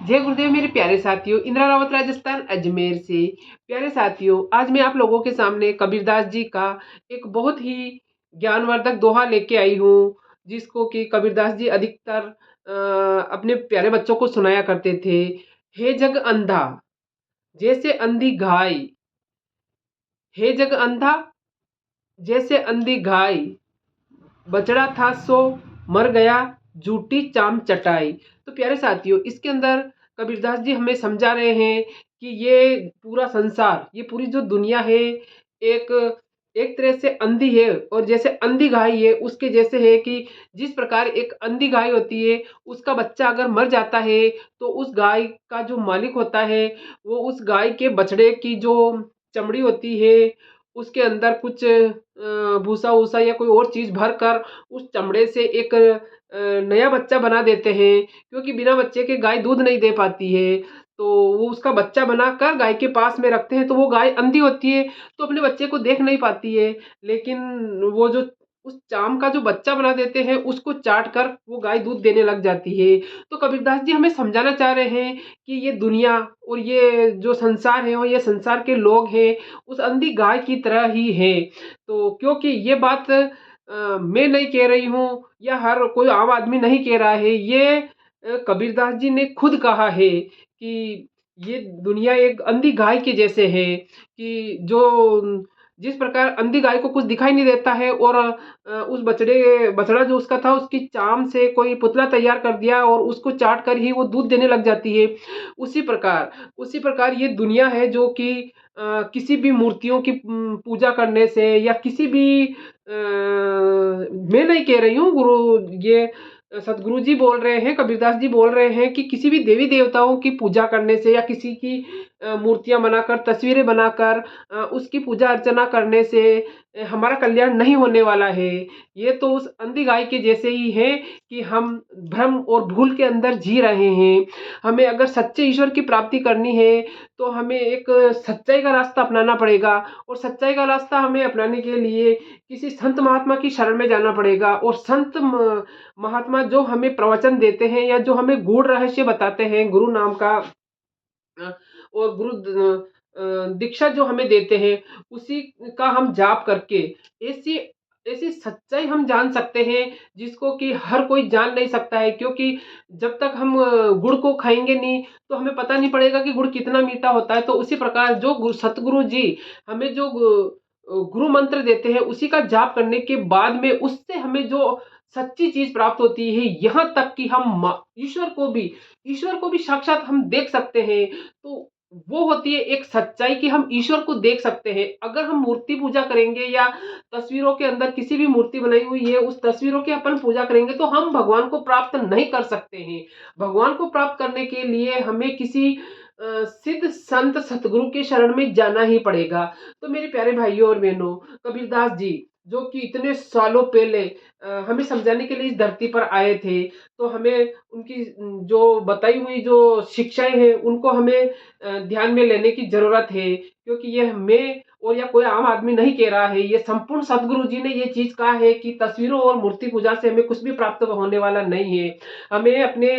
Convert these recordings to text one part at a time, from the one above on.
जय गुरुदेव मेरे प्यारे साथियों, इंदिरा रावत राजस्थान अजमेर से। प्यारे साथियों, आज मैं आप लोगों के सामने कबीरदास जी का एक बहुत ही ज्ञानवर्धक दोहा लेके आई हूँ, जिसको कि कबीरदास जी अधिकतर अपने प्यारे बच्चों को सुनाया करते थे। हे जग अंधा जैसे अंधी घाय, हे जग अंधा जैसे अंधी घाय, बछड़ा था सो मर गया, झूठी चाम चटाई। तो प्यारे साथियों, इसके अंदर कबीरदास जी हमें समझा रहे हैं कि ये पूरा संसार, ये पूरी जो दुनिया है, एक एक तरह से अंधी है, और जैसे अंधी गाय है उसके जैसे है कि जिस प्रकार एक अंधी गाय होती है, उसका बच्चा अगर मर जाता है तो उस गाय का जो मालिक होता है, वो उस गाय के बछड़े की जो चमड़ी होती है, उसके अंदर कुछ भूसा वूसा या कोई और चीज़ भर कर उस चमड़े से एक नया बच्चा बना देते हैं, क्योंकि बिना बच्चे के गाय दूध नहीं दे पाती है। तो वो उसका बच्चा बनाकर गाय के पास में रखते हैं, तो वो गाय अंधी होती है, तो अपने बच्चे को देख नहीं पाती है। लेकिन वो जो उस चाम का जो बच्चा बना देते हैं, उसको चाट कर वो गाय दूध देने लग जाती है। तो कबीरदास जी हमें समझाना चाह रहे हैं कि ये दुनिया और ये जो संसार है, और ये संसार के लोग हैं, उस अंधी गाय की तरह ही है। तो क्योंकि ये बात मैं नहीं कह रही हूँ, या हर कोई आम आदमी नहीं कह रहा है, ये कबीरदास जी ने खुद कहा है कि ये दुनिया एक अंधी गाय के जैसे है, कि जो जिस प्रकार अंधी गाय को कुछ दिखाई नहीं देता है, और उस बछड़ा जो उसका था, उसकी चाम से कोई पुतला तैयार कर दिया और उसको चाट कर ही वो दूध देने लग जाती है। उसी प्रकार ये दुनिया है, जो कि किसी भी मूर्तियों की पूजा करने से, या किसी भी मैं नहीं कह रही हूँ, ये सतगुरु जी बोल रहे हैं, कबीरदास जी बोल रहे हैं कि किसी भी देवी देवताओं की पूजा करने से, या किसी की मूर्तियां बनाकर, तस्वीरें बनाकर उसकी पूजा अर्चना करने से हमारा कल्याण नहीं होने वाला है। ये तो उस अंधी गाय के जैसे ही है कि हम भ्रम और भूल के अंदर जी रहे हैं। हमें अगर सच्चे ईश्वर की प्राप्ति करनी है, तो हमें एक सच्चाई का रास्ता अपनाना पड़ेगा, और सच्चाई का रास्ता हमें अपनाने के लिए किसी संत महात्मा की शरण में जाना पड़ेगा। और संत महात्मा जो हमें प्रवचन देते हैं, या जो हमें गूढ़ रहस्य बताते हैं, गुरु नाम का और दीक्षा जो हमें देते हैं, उसी का हम जाप करके ऐसी ऐसी सच्चाई हम जान सकते हैं, जिसको कि हर कोई जान नहीं सकता है। क्योंकि जब तक हम गुड़ को खाएंगे नहीं, तो हमें पता नहीं पड़ेगा कि गुड़ कितना मीठा होता है। तो उसी प्रकार जो सतगुरु जी हमें जो गुरु मंत्र देते हैं, उसी का जाप करने के बाद में उससे हमें जो सच्ची चीज प्राप्त होती है, यहाँ तक कि हम ईश्वर को भी साक्षात हम देख सकते हैं। तो वो होती है एक सच्चाई कि हम ईश्वर को देख सकते हैं। अगर हम मूर्ति पूजा करेंगे, या तस्वीरों के अंदर किसी भी मूर्ति बनाई हुई है, उस तस्वीरों की अपन पूजा करेंगे, तो हम भगवान को प्राप्त नहीं कर सकते हैं। भगवान को प्राप्त करने के लिए हमें किसी सिद्ध संत सतगुरु के शरण में जाना ही पड़ेगा। तो मेरे प्यारे भाइयों और बहनों, कबीरदास जी जो कि इतने सालों पहले हमें समझाने के लिए इस धरती पर आए थे, तो हमें उनकी जो बताई हुई जो शिक्षाएं हैं, उनको हमें ध्यान में लेने की जरूरत है। क्योंकि ये मैं और या कोई आम आदमी नहीं कह रहा है, ये संपूर्ण सदगुरु जी ने ये चीज कहा है कि तस्वीरों और मूर्ति पूजा से हमें कुछ भी प्राप्त होने वाला नहीं है। हमें अपने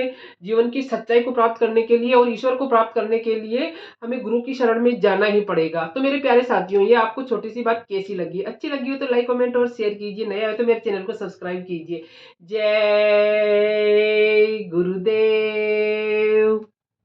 जीवन की सच्चाई को प्राप्त करने के लिए और ईश्वर को प्राप्त करने के लिए हमें गुरु की शरण में जाना ही पड़ेगा। तो मेरे प्यारे साथियों, ये आपको छोटी सी बात कैसी लगी? अच्छी लगी हो तो लाइक कमेंट और शेयर कीजिए, नया हो तो मेरे चैनल को सब्सक्राइब कीजिए। जय गुरुदेव।